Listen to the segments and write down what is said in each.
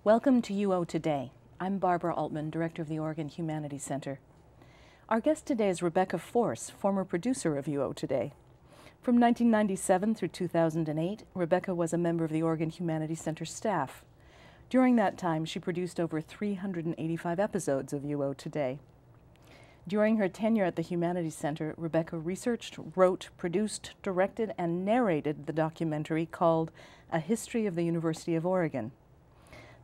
Welcome to UO Today. I'm Barbara Altmann, Director of the Oregon Humanities Center. Our guest today is Rebecca Force, former producer of UO Today. From 1997 through 2008, Rebecca was a member of the Oregon Humanities Center staff. During that time, she produced over 385 episodes of UO Today. During her tenure at the Humanities Center, Rebecca researched, wrote, produced, directed, and narrated the documentary called A History of the University of Oregon.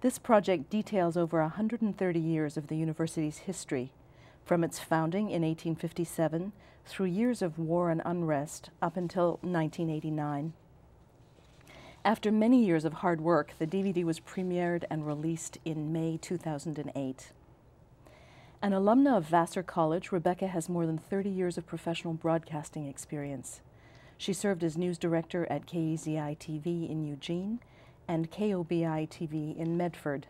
This project details over 130 years of the university's history, from its founding in 1857 through years of war and unrest up until 1989. After many years of hard work, the DVD was premiered and released in May 2008. An alumna of Vassar College, Rebecca has more than 30 years of professional broadcasting experience. She served as news director at KEZI-TV in Eugene and KOBI-TV in Medford.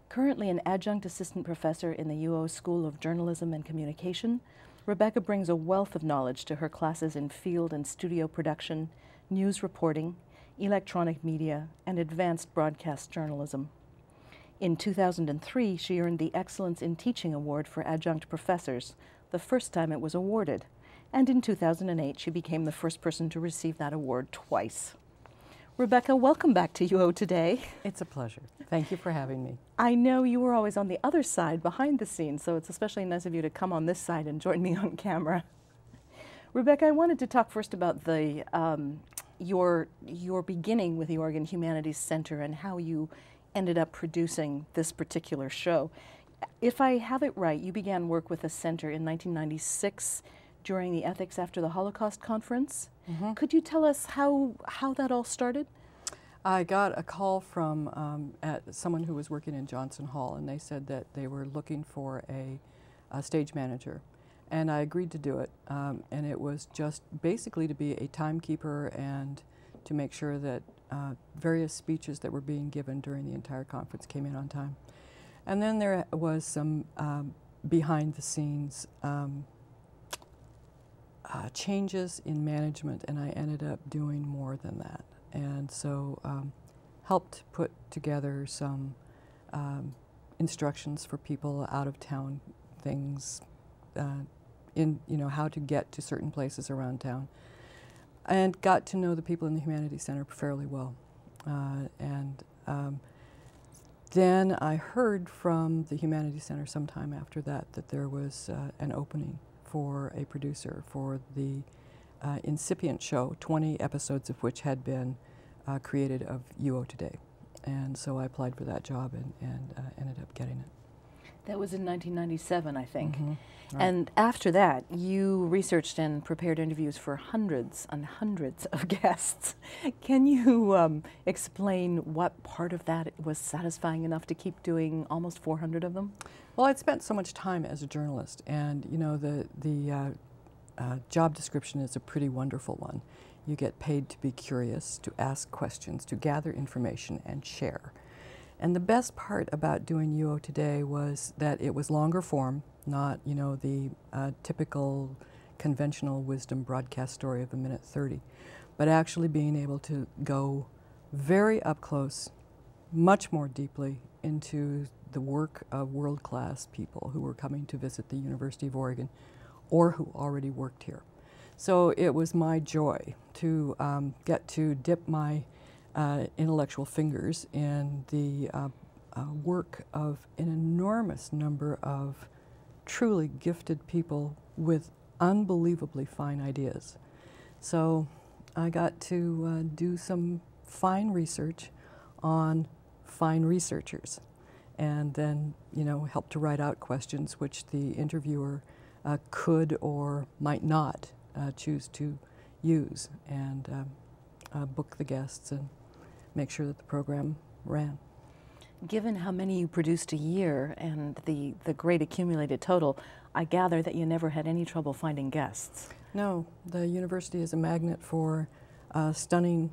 Currently an adjunct assistant professor in the UO School of Journalism and Communication, Rebecca brings a wealth of knowledge to her classes in field and studio production, news reporting, electronic media, and advanced broadcast journalism. In 2003, she earned the Excellence in Teaching Award for adjunct professors, the first time it was awarded. And in 2008, she became the first person to receive that award twice. Rebecca, welcome back to UO Today. It's a pleasure. Thank you for having me. I know you were always on the other side, behind the scenes, so it's especially nice of you to come on this side and join me on camera. Rebecca, I wanted to talk first about the your beginning with the Oregon Humanities Center and how you ended up producing this particular show. If I have it right, you began work with the center in 1996 during the Ethics After the Holocaust conference. Mm-hmm. Could you tell us how that all started? I got a call from someone who was working in Johnson Hall, and they said that they were looking for a stage manager. And I agreed to do it, and it was just basically to be a timekeeper and to make sure that various speeches that were being given during the entire conference came in on time. And then there was some behind-the-scenes changes in management, and I ended up doing more than that. And so helped put together some instructions for people out of town, things in how to get to certain places around town, and got to know the people in the Humanities Center fairly well. Then I heard from the Humanities Center sometime after that there was an opening for a producer for the incipient show, 20 episodes of which had been created of UO Today. And so I applied for that job and ended up getting it. That was in 1997, I think. Mm-hmm. Right. And after that, you researched and prepared interviews for hundreds and hundreds of guests. Can you explain what part of that was satisfying enough to keep doing almost 400 of them? Well, I'd spent so much time as a journalist, and the job description is a pretty wonderful one. You get paid to be curious, to ask questions, to gather information, and share. And the best part about doing UO Today was that it was longer form, not the typical conventional wisdom broadcast story of 1:30, but actually being able to go very up close, much more deeply into the work of world-class people who were coming to visit the University of Oregon or who already worked here. So it was my joy to get to dip my intellectual fingers in the work of an enormous number of truly gifted people with unbelievably fine ideas. So I got to do some fine research on fine researchers, and then help to write out questions which the interviewer could or might not choose to use, and book the guests and make sure that the program ran. Given how many you produced a year and the great accumulated total, I gather that you never had any trouble finding guests. No, the university is a magnet for stunning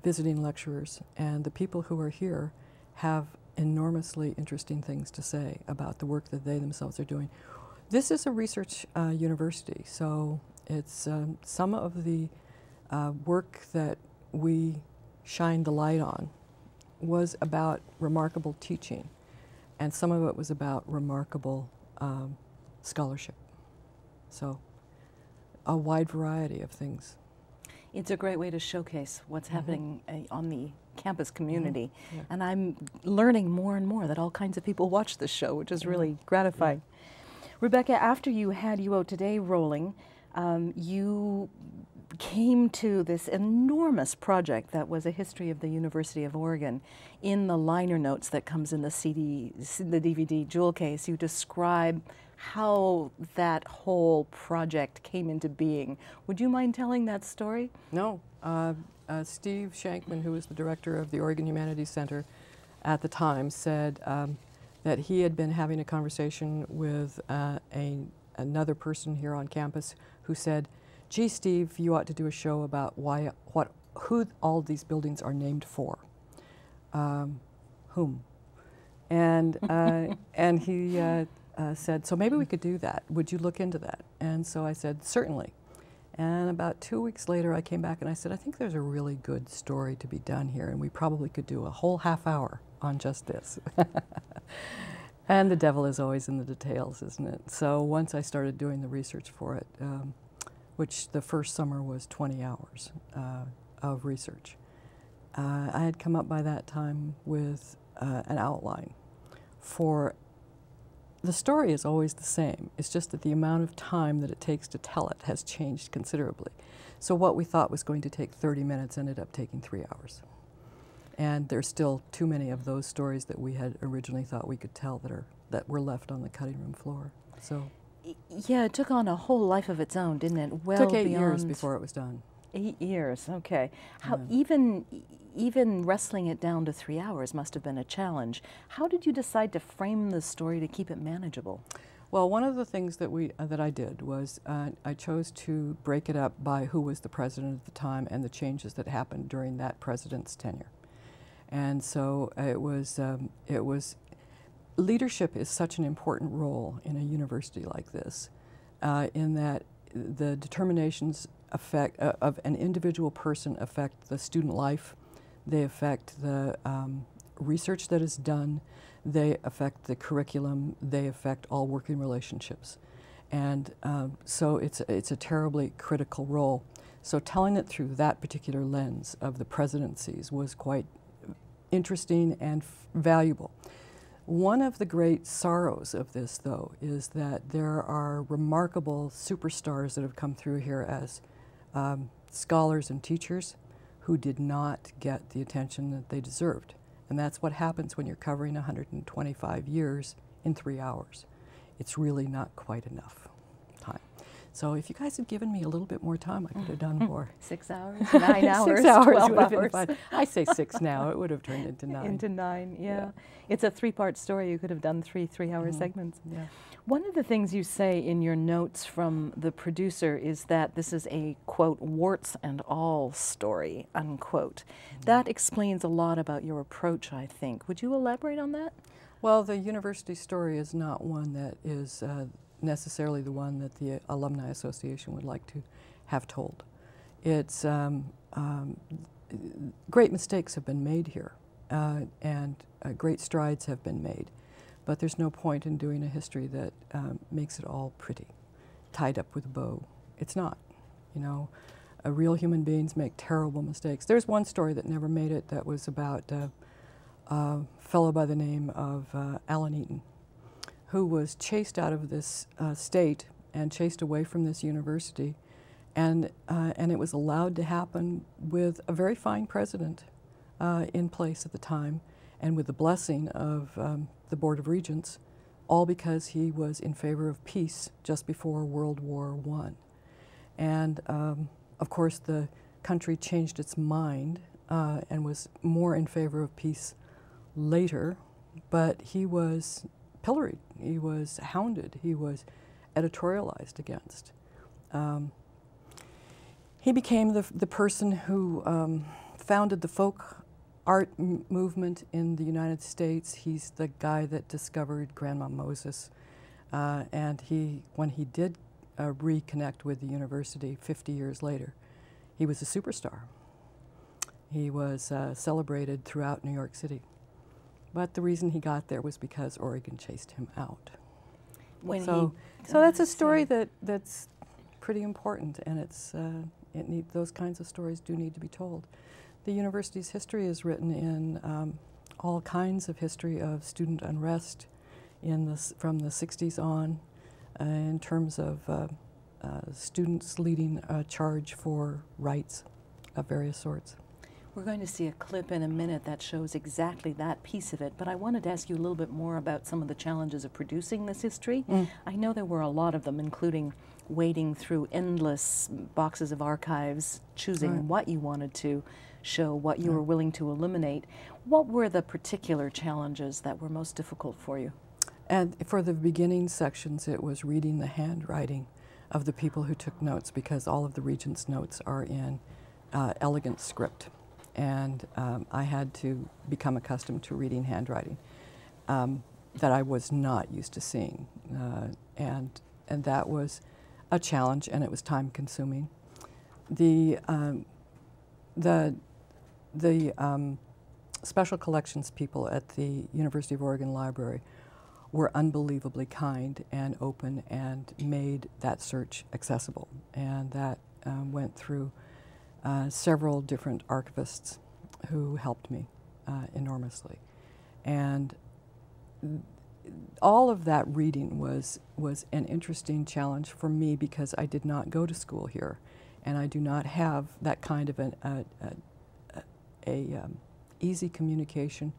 visiting lecturers, and the people who are here have enormously interesting things to say about the work that they themselves are doing. This is a research university, so it's some of the work that we shine the light on was about remarkable teaching, and some of it was about remarkable scholarship. So a wide variety of things. It's a great way to showcase what's happening on the campus community. Yeah. And I'm learning more and more that all kinds of people watch this show, which is really gratifying. Rebecca, after you had UO Today rolling, you came to this enormous project that was a history of the University of Oregon. In the liner notes that comes in the DVD jewel case, you describe how that whole project came into being. Would you mind telling that story? No. Steve Shankman, who was the director of the Oregon Humanities Center at the time, said that he had been having a conversation with another person here on campus who said, "Gee, Steve, you ought to do a show about who all these buildings are named for." Whom? And and he said, "So maybe we could do that. Would you look into that?" And so I said, "Certainly." And about 2 weeks later, I came back and I said, "I think there's a really good story to be done here, and we probably could do a whole half hour on just this." And the devil is always in the details, isn't it? So once I started doing the research for it, which the first summer was 20 hours of research, I had come up by that time with an outline for. The story is always the same. It's just that the amount of time that it takes to tell it has changed considerably. So what we thought was going to take 30 minutes ended up taking 3 hours. And there's still too many of those stories that we had originally thought we could tell that were left on the cutting room floor. So yeah, it took on a whole life of its own, didn't it? Well, it took 8 beyond years before it was done. 8 years, okay. How Yeah. even wrestling it down to 3 hours must have been a challenge. How did you decide to frame the story to keep it manageable? Well, one of the things that I did was I chose to break it up by who was the president at the time and the changes that happened during that president's tenure. And so it was leadership is such an important role in a university like this, in that the determinations of an individual person affect the student life, they affect the research that is done, they affect the curriculum, they affect all working relationships. And so it's a terribly critical role. So telling it through that particular lens of the presidencies was quite interesting and valuable. One of the great sorrows of this, though, is that there are remarkable superstars that have come through here as scholars and teachers who did not get the attention that they deserved. And that's what happens when you're covering 125 years in 3 hours. It's really not quite enough time. So if you guys had given me a little bit more time, I could have done more. 6 hours, 9 hours, 6 hours 12 would have been hours. fine. I say 6 now. It would have turned into 9. Into 9, yeah. Yeah. It's a 3-part story. You could have done 3 3-hour segments. Yeah. One of the things you say in your notes from the producer is that this is a, quote, warts and all story, unquote. That explains a lot about your approach, I think. Would you elaborate on that? Well, the university story is not one that is necessarily the one that the Alumni Association would like to have told. It's great mistakes have been made here, and great strides have been made. But there's no point in doing a history that makes it all pretty, tied up with a bow. It's not. You know, real human beings make terrible mistakes. There's one story that never made it that was about a fellow by the name of Alan Eaton, who was chased out of this state and chased away from this university. And it was allowed to happen with a very fine president in place at the time, and with the blessing of the Board of Regents, all because he was in favor of peace just before World War I. And of course the country changed its mind and was more in favor of peace later, but he was pilloried, he was hounded, he was editorialized against. He became the person who founded the folk art movement in the United States. He's the guy that discovered Grandma Moses. And when he did reconnect with the university 50 years later, he was a superstar. He was celebrated throughout New York City. But the reason he got there was because Oregon chased him out. So that's a story that's pretty important, and those kinds of stories do need to be told. The university's history is written in all kinds of history of student unrest from the 60s on, in terms of students leading a charge for rights of various sorts. We're going to see a clip in a minute that shows exactly that piece of it, but I wanted to ask you a little bit more about some of the challenges of producing this history. I know there were a lot of them, including wading through endless boxes of archives, choosing what you wanted to show, what you were willing to eliminate. What were the particular challenges that were most difficult for you? And for the beginning sections, it was reading the handwriting of the people who took notes, because all of the Regents' notes are in elegant script. And I had to become accustomed to reading handwriting that I was not used to seeing. And that was a challenge, and it was time-consuming. The special collections people at the University of Oregon Library were unbelievably kind and open and made that search accessible. And that went through several different archivists who helped me enormously. And all of that reading was an interesting challenge for me, because I did not go to school here, and I do not have that kind of easy communication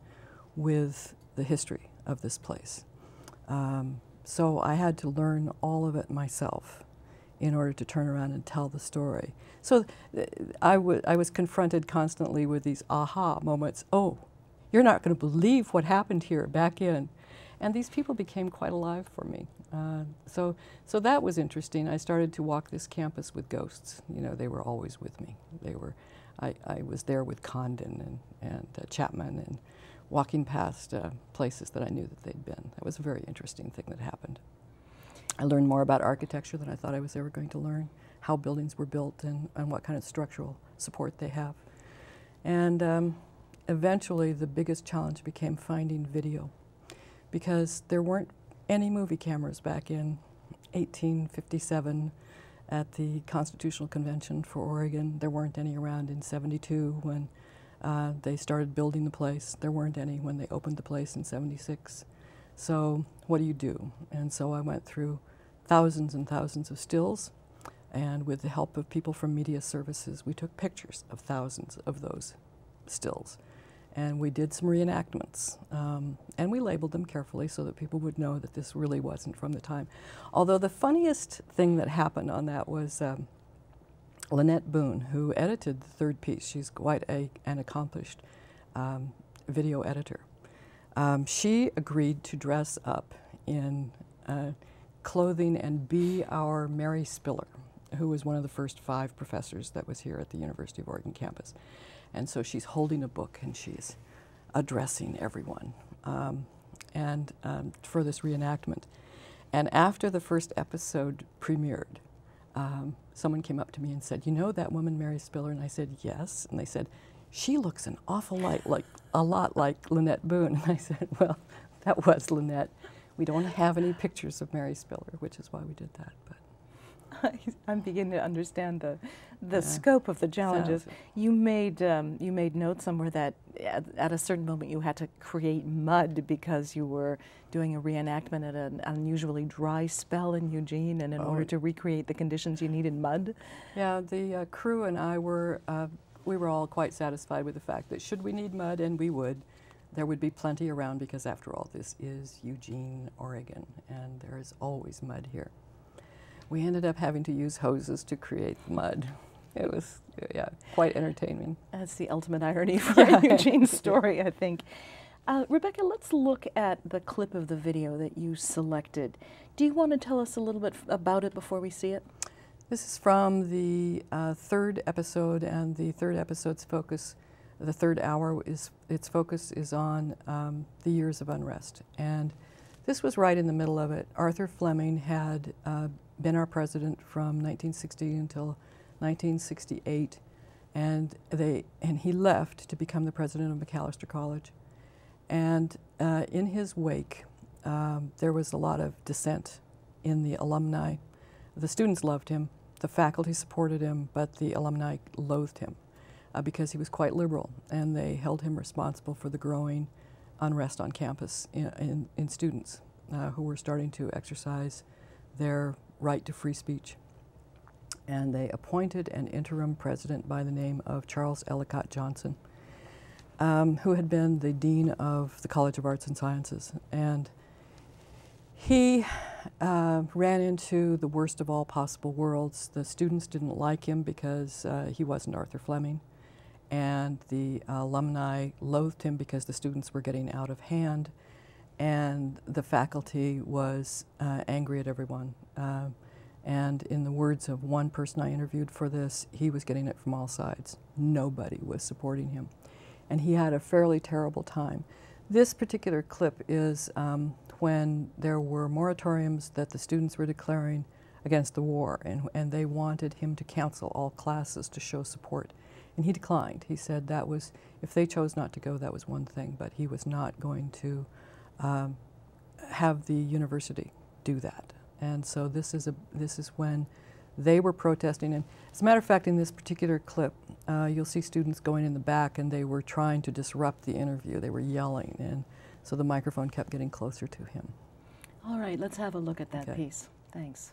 with the history of this place. So I had to learn all of it myself in order to turn around and tell the story. So I was confronted constantly with these aha moments. Oh, you're not going to believe what happened here back in. And these people became quite alive for me. So that was interesting. I started to walk this campus with ghosts. You know, they were always with me. I was there with Condon and Chapman, and walking past places that I knew that they'd been. That was a very interesting thing that happened. I learned more about architecture than I thought I was ever going to learn, how buildings were built and what kind of structural support they have. And eventually the biggest challenge became finding video, because there weren't any movie cameras back in 1857 at the Constitutional Convention for Oregon. There weren't any around in '72 when they started building the place. There weren't any when they opened the place in '76. So what do you do? And so I went through thousands and thousands of stills, and with the help of people from media services, we took pictures of thousands of those stills. And we did some reenactments, and we labeled them carefully so that people would know that this really wasn't from the time. Although the funniest thing that happened on that was Lynette Boone, who edited the third piece. She's quite an accomplished video editor. She agreed to dress up in clothing and be our Mary Spiller, who was one of the first 5 professors that was here at the University of Oregon campus. And so she's holding a book and she's addressing everyone for this reenactment. And after the first episode premiered, someone came up to me and said, "You know that woman Mary Spiller?" And I said, "Yes." And they said, "She looks an awful lot like Lynette Boone." And I said, "Well, that was Lynette. We don't have any pictures of Mary Spiller," which is why we did that. But I'm beginning to understand the scope of the challenges. You made note somewhere that at a certain moment you had to create mud because you were doing a reenactment at an unusually dry spell in Eugene, and in order to recreate the conditions you needed mud. Yeah, the crew and I were we were all quite satisfied with the fact that should we need mud, and we would, there would be plenty around, because after all, this is Eugene, Oregon, and there is always mud here. We ended up having to use hoses to create mud. It was, quite entertaining. That's the ultimate irony for Eugene's story, I think. Rebecca, let's look at the clip of the video that you selected. Do you want to tell us a little bit about it before we see it? This is from the third episode, and the third episode's focus, the third hour, its focus is on the years of unrest. And this was right in the middle of it. Arthur Fleming had been our president from 1960 until 1968, And he left to become the president of McAllister College. And in his wake, there was a lot of dissent in the alumni. The students loved him, the faculty supported him, but the alumni loathed him because he was quite liberal, and they held him responsible for the growing unrest on campus in students who were starting to exercise their right to free speech. And they appointed an interim president by the name of Charles Ellicott Johnson, who had been the dean of the College of Arts and Sciences. And he ran into the worst of all possible worlds. The students didn't like him because he wasn't Arthur Fleming, and the alumni loathed him because the students were getting out of hand, and the faculty was angry at everyone. And in the words of one person I interviewed for this, he was getting it from all sides. Nobody was supporting him. And he had a fairly terrible time. This particular clip is when there were moratoriums that the students were declaring against the war, and they wanted him to cancel all classes to show support. And he declined. He said that was, if they chose not to go, that was one thing, but he was not going to have the university do that. And so this is when they were protesting. And as a matter of fact, in this particular clip, you'll see students going in the back, and they were trying to disrupt the interview. They were yelling, and so the microphone kept getting closer to him. All right, let's have a look at that piece. Thanks.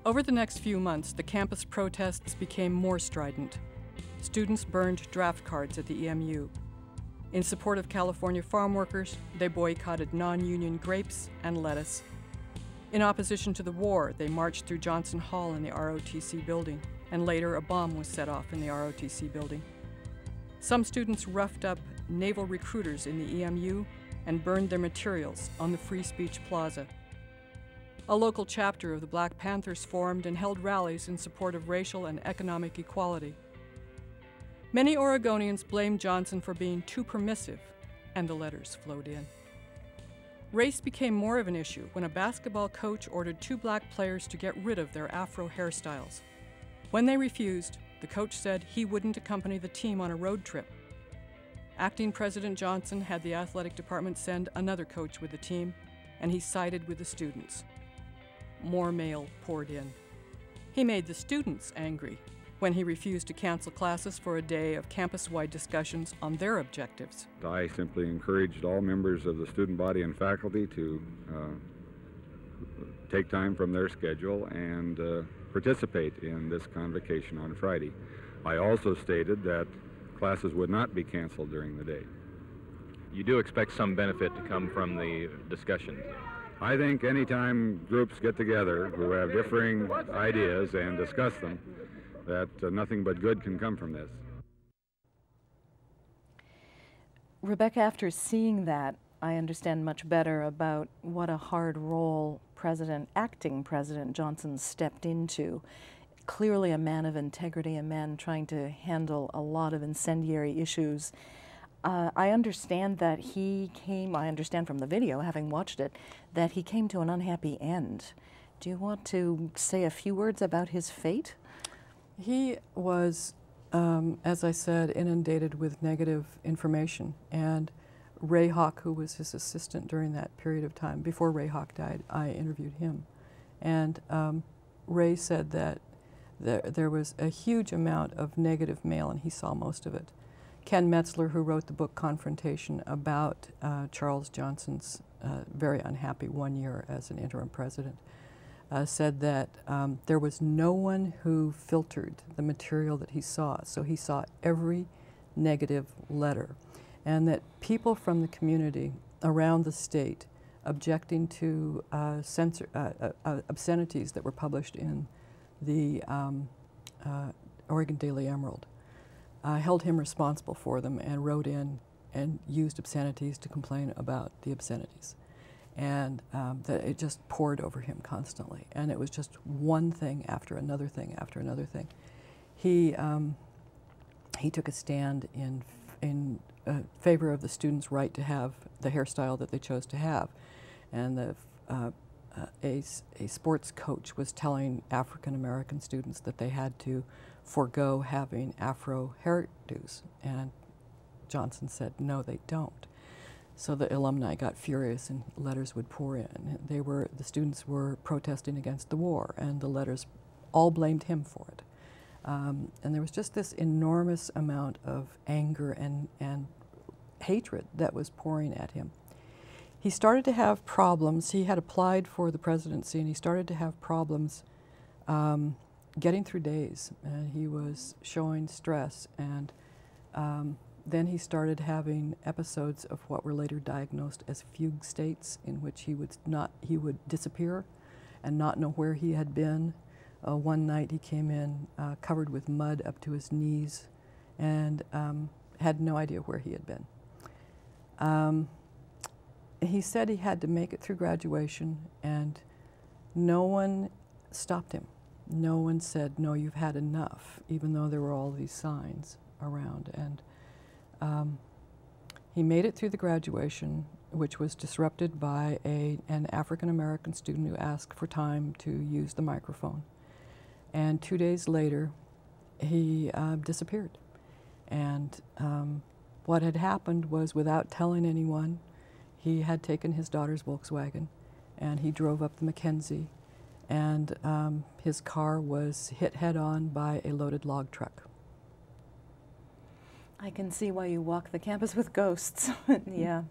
Over the next few months, the campus protests became more strident. Students burned draft cards at the EMU. In support of California farm workers, they boycotted non-union grapes and lettuce. In opposition to the war, they marched through Johnson Hall in the ROTC building, and later a bomb was set off in the ROTC building. Some students roughed up naval recruiters in the EMU and burned their materials on the Free Speech Plaza. A local chapter of the Black Panthers formed and held rallies in support of racial and economic equality. Many Oregonians blamed Johnson for being too permissive, and the letters flowed in. Race became more of an issue when a basketball coach ordered 2 black players to get rid of their afro hairstyles. When they refused, the coach said he wouldn't accompany the team on a road trip. Acting President Johnson had the athletic department send another coach with the team, and he sided with the students. More mail poured in. He made the students angry when he refused to cancel classes for a day of campus-wide discussions on their objectives. I simply encouraged all members of the student body and faculty to take time from their schedule and participate in this convocation on Friday. I also stated that classes would not be canceled during the day. You do expect some benefit to come from the discussions? I think anytime groups get together who have differing ideas and discuss them, that nothing but good can come from this. Rebecca, after seeing that, I understand much better about what a hard role acting President Johnson stepped into. Clearly a man of integrity, a man trying to handle a lot of incendiary issues. I understand that I understand from the video, having watched it, that he came to an unhappy end. Do you want to say a few words about his fate? He was, as I said, inundated with negative information, and Ray Hawk, who was his assistant during that period of time, before Ray Hawk died, I interviewed him. And Ray said that there was a huge amount of negative mail, and he saw most of it. Ken Metzler, who wrote the book Confrontation about Charles Johnson's very unhappy 1 year as an interim president, said that there was no one who filtered the material that he saw. So he saw every negative letter, and that people from the community around the state objecting to obscenities that were published in the Oregon Daily Emerald held him responsible for them and wrote in and used obscenities to complain about the obscenities. And that it just poured over him constantly. And it was just one thing after another thing after another thing. He took a stand in favor of the students' right to have the hairstyle that they chose to have. And a sports coach was telling African American students that they had to forego having Afro hairdos? And Johnson said, no, they don't. So the alumni got furious and letters would pour in. The students were protesting against the war, and the letters all blamed him for it. And there was just this enormous amount of anger and hatred that was pouring at him. He started to have problems. He had applied for the presidency, and he started to have problems getting through days. And he was showing stress, and then he started having episodes of what were later diagnosed as fugue states, in which he would disappear and not know where he had been. One night he came in covered with mud up to his knees and had no idea where he had been. He said he had to make it through graduation, and no one stopped him. No one said, no, you've had enough, even though there were all these signs around. And he made it through the graduation, which was disrupted by an African-American student who asked for time to use the microphone. And 2 days later, he disappeared. And what had happened was, without telling anyone, he had taken his daughter's Volkswagen, and he drove up the Mackenzie, and his car was hit head-on by a loaded log truck. I can see why you walk the campus with ghosts. Yeah.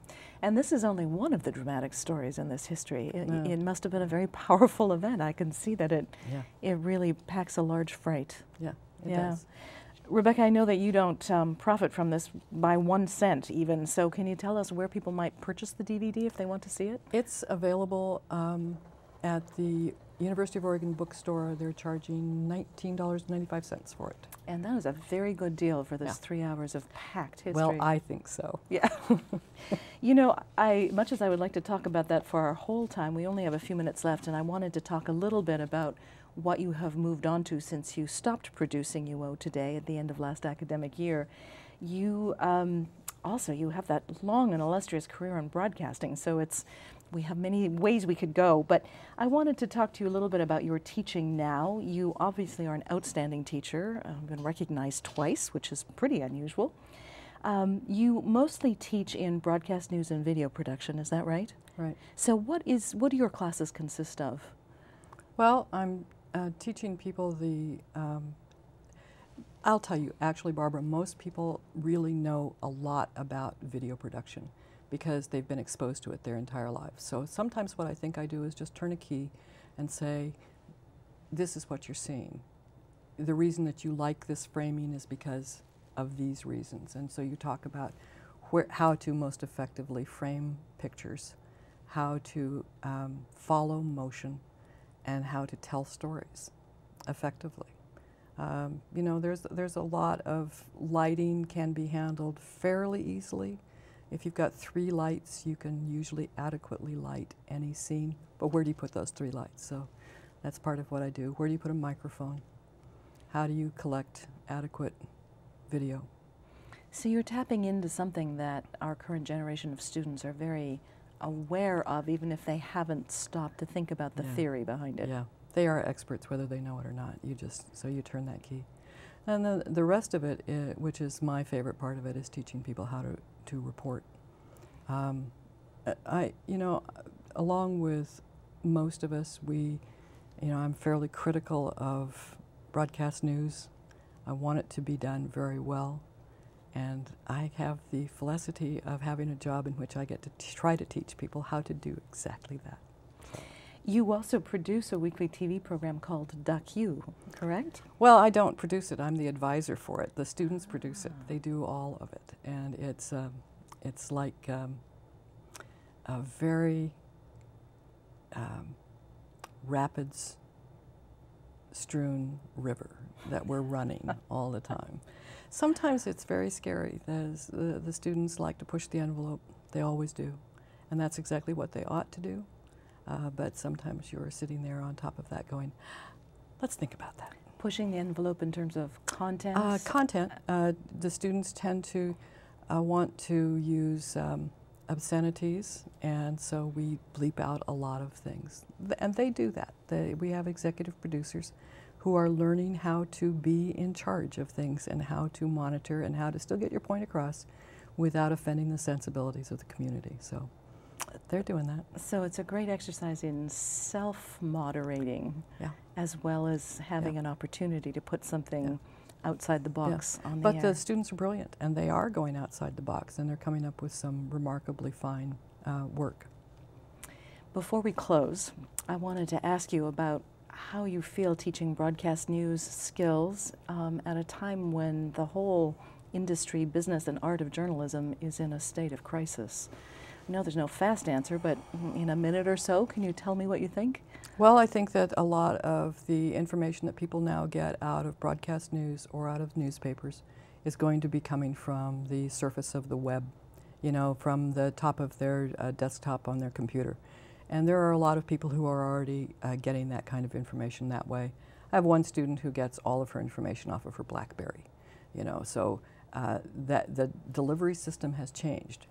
And this is only one of the dramatic stories in this history. It must have been a very powerful event. I can see that it really packs a large freight. Yeah, it does. Rebecca, I know that you don't profit from this by 1 cent even, so can you tell us where people might purchase the DVD if they want to see it? It's available at the University of Oregon bookstore. They're charging $19.95 for it. And that is a very good deal for this 3 hours of packed history. Well, I think so. Yeah. You know, much as I would like to talk about that for our whole time, we only have a few minutes left, and I wanted to talk a little bit about what you have moved on to since you stopped producing UO Today at the end of last academic year. You also, you have that long and illustrious career in broadcasting, so we have many ways we could go, but I wanted to talk to you a little bit about your teaching now. You obviously are an outstanding teacher, been recognized twice, which is pretty unusual. You mostly teach in broadcast news and video production, is that right? Right. So what do your classes consist of? Well, I'm teaching people I'll tell you, actually, Barbara, most people really know a lot about video production because they've been exposed to it their entire lives. So sometimes what I think I do is just turn a key and say, this is what you're seeing. The reason that you like this framing is because of these reasons. And so you talk about how to most effectively frame pictures, how to follow motion, and how to tell stories effectively. You know, there's a lot of lighting can be handled fairly easily. If you've got 3 lights, you can usually adequately light any scene. But where do you put those 3 lights? So that's part of what I do. Where do you put a microphone? How do you collect adequate video? So you're tapping into something that our current generation of students are very aware of, even if they haven't stopped to think about the theory behind it. Yeah, they are experts whether they know it or not. So you turn that key. And then the rest of it, which is my favorite part of it, is teaching people how to report. You know, along with most of us, I'm fairly critical of broadcast news. I want it to be done very well. And I have the felicity of having a job in which I get to try to teach people how to do exactly that. You also produce a weekly TV program called Duck You, correct? Well, I don't produce it. I'm the advisor for it. The students produce it. They do all of it. And it's like a very rapids-strewn river that we're running all the time. Sometimes it's very scary. The students like to push the envelope. They always do. And that's exactly what they ought to do. But sometimes you're sitting there on top of that going, let's think about that. Pushing the envelope in terms of content? Content. The students tend to want to use obscenities, and so we bleep out a lot of things. And they do that. We have executive producers who are learning how to be in charge of things and how to monitor and how to still get your point across without offending the sensibilities of the community. So they're doing that. So it's a great exercise in self-moderating, Yeah. as well as having an opportunity to put something outside the box on the But air. the students are brilliant, and they are going outside the box, and they're coming up with some remarkably fine work. Before we close, I wanted to ask you about how you feel teaching broadcast news skills at a time when the whole industry, business, and art of journalism is in a state of crisis. I know there's no fast answer, but in a minute or so, can you tell me what you think? Well, I think that a lot of the information that people now get out of broadcast news or out of newspapers is going to be coming from the surface of the web, you know, from the top of their desktop on their computer. And there are a lot of people who are already getting that kind of information that way. I have one student who gets all of her information off of her BlackBerry, you know, so that the delivery system has changed.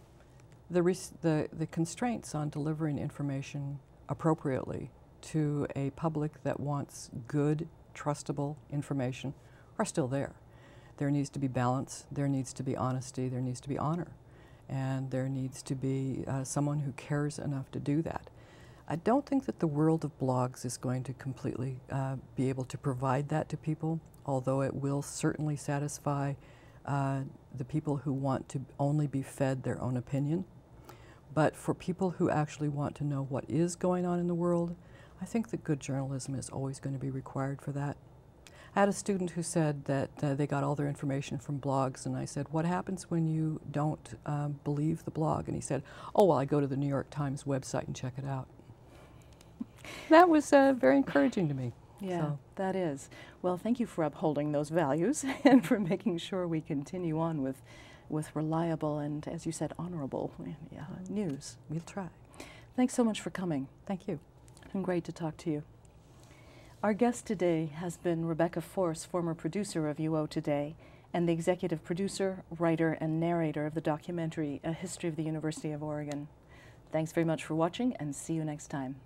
The constraints on delivering information appropriately to a public that wants good, trustable information are still there. There needs to be balance, there needs to be honesty, there needs to be honor, and there needs to be someone who cares enough to do that. I don't think that the world of blogs is going to completely be able to provide that to people, although it will certainly satisfy the people who want to only be fed their own opinion. But for people who actually want to know what is going on in the world, I think that good journalism is always going to be required for that. I had a student who said that they got all their information from blogs, and I said, what happens when you don't believe the blog? And he said, oh, well, I go to the New York Times website and check it out. That was very encouraging to me. Yeah, So. that is. Well, thank you for upholding those values and for making sure we continue on with reliable and, as you said, honorable news. We'll try. Thanks so much for coming. Thank you. It's been great to talk to you. Our guest today has been Rebecca Force, former producer of UO Today, and the executive producer, writer, and narrator of the documentary A History of the University of Oregon. Thanks very much for watching, and see you next time.